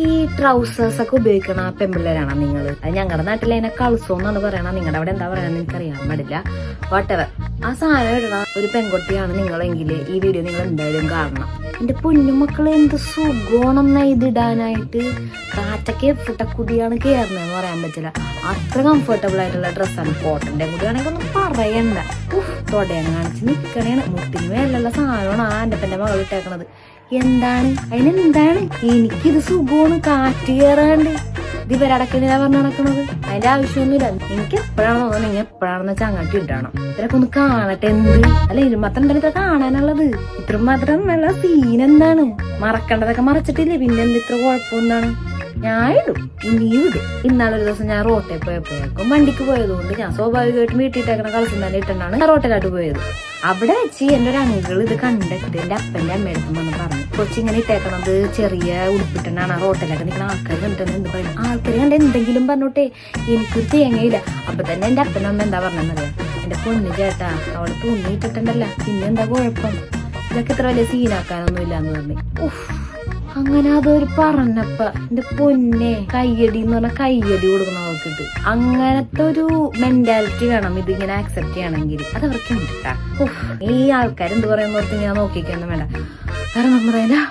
ഈ ട്രൗസേഴ്സ് ഒക്കെ ഉപയോഗിക്കണ പെമ്പിള്ളേരാണോ നിങ്ങൾ? അത് ഞങ്ങളുടെ നാട്ടിൽ അതിനെ കളസോ എന്നാണ് പറയണ. നിങ്ങളുടെ അവിടെ എന്താ പറയണെന്ന് എനിക്കറിയാൻ പാടില്ല. വാട്ടെവർ. ആ സാധനം ഇടണ ഒരു പെൺകുട്ടിയാണ് നിങ്ങളെങ്കിൽ ഈ വീഡിയോ നിങ്ങൾ എന്തായാലും കാണണം. എന്റെ പൊന്നുമക്കളെ എന്ത് സുഖമാണെന്നാ ഇതിടാനായിട്ട്. കാറ്റൊക്കെ ഫുട്ടക്കുടിയാണ് കയറുന്നതെന്ന് പറയാൻ പറ്റില്ല. അത്ര കംഫർട്ടബിൾ ആയിട്ടുള്ള ഡ്രസ്സാണ്. കോട്ടന്റെ കൂടിയാണെങ്കിൽ ഒന്നും പറയണ്ട. തൊടയാണ് കാണിച്ച് നിക്കണേണ്. മുട്ടിന് മേലുള്ള സാധനമാണ് ആ എൻ്റെ പെന്റെ മകൾ ഇട്ടേക്കണത്. എന്താണ് അതിനെന്താണ്? എനിക്കിത് സുഖമാണ്. കാറ്റ് കയറാണ്ട് ഇത് ഇവരടക്കണില്ല പറഞ്ഞ് നടക്കണത്. അതിന്റെ ആവശ്യമൊന്നുമില്ല. എനിക്ക് എപ്പോഴാണെന്ന് തോന്നുന്നത് നിങ്ങൾ എപ്പോഴാണെന്ന് വെച്ചാൽ അങ്ങോട്ട് ഇടണം. ഇവരൊക്കെ ഒന്ന് കാണട്ടെ. എന്ത് അല്ല ഇരുമാത്രം ഇതൊക്കെ കാണാനുള്ളത്. ഇത്ര മാത്രം നല്ല സീൻ എന്താണ്? മറക്കേണ്ടതൊക്കെ മറച്ചിട്ടില്ലേ? പിന്നെ എന്ത് ഇത്ര കുഴപ്പമെന്താണ്? ഞാൻ ഇടും, ഇനിയും ഇടും. ഇന്നാളൊരു ദിവസം ഞാൻ റോട്ടിൽ പോയപ്പോഴേക്കും വണ്ടിക്ക് പോയതുകൊണ്ട് ഞാൻ സ്വാഭാവികമായിട്ടും വീട്ടിട്ടേക്കണ കളസം തന്നെ ഇട്ടാണ് റോട്ടിലായിട്ട് പോയത്. അവിടെ വെച്ച് എന്റെ ഒരു അങ്കിൾ ഇത് കണ്ടിട്ട് എന്റെ അപ്പന്റെ അമ്മയെടുത്തും വന്ന് പറഞ്ഞു, കൊച്ചിങ്ങനെ ഇട്ടേക്കണത് ചെറിയ ഉടുപ്പിട്ടാണ് റോട്ടിലൊക്കെ നിൽക്കുന്ന ആൾക്കാർ കണ്ടിട്ട് എന്ത് പറയും? ആൾക്കാർ കണ്ട് എന്തെങ്കിലും പറഞ്ഞോട്ടെ, എനിക്കൊരു തേങ്ങയില്ല. അപ്പൊ തന്നെ എന്റെ അപ്പനും അമ്മ എന്താ പറഞ്ഞെന്നറിയാം? എന്റെ പൊന്നു ചേട്ടാ, അവള് തുണിയിട്ടിട്ടുണ്ടല്ല, പിന്നെ എന്താ കുഴപ്പം? ഇതൊക്കെ ഇത്ര വലിയ സീനാക്കാനൊന്നും ഇല്ലാന്ന് പറഞ്ഞു. അങ്ങനെ അതൊരു പറഞ്ഞപ്പ എന്റെ പൊന്നെ കയ്യടി എന്ന് പറഞ്ഞാൽ കയ്യടി കൊടുക്കണം അവർക്കിട്ട്. അങ്ങനത്തെ ഒരു മെന്റാലിറ്റി വേണം ഇതിങ്ങനെ ആക്സെപ്റ്റ് ചെയ്യണമെങ്കിൽ. അത് അവർക്ക് ഉണ്ടിട്ടാ. ഈ ആൾക്കാർ എന്ത് പറയുന്നവർക്ക് ഞാൻ നോക്കിക്കൊന്നും വേണ്ട. കാരണം പറയാ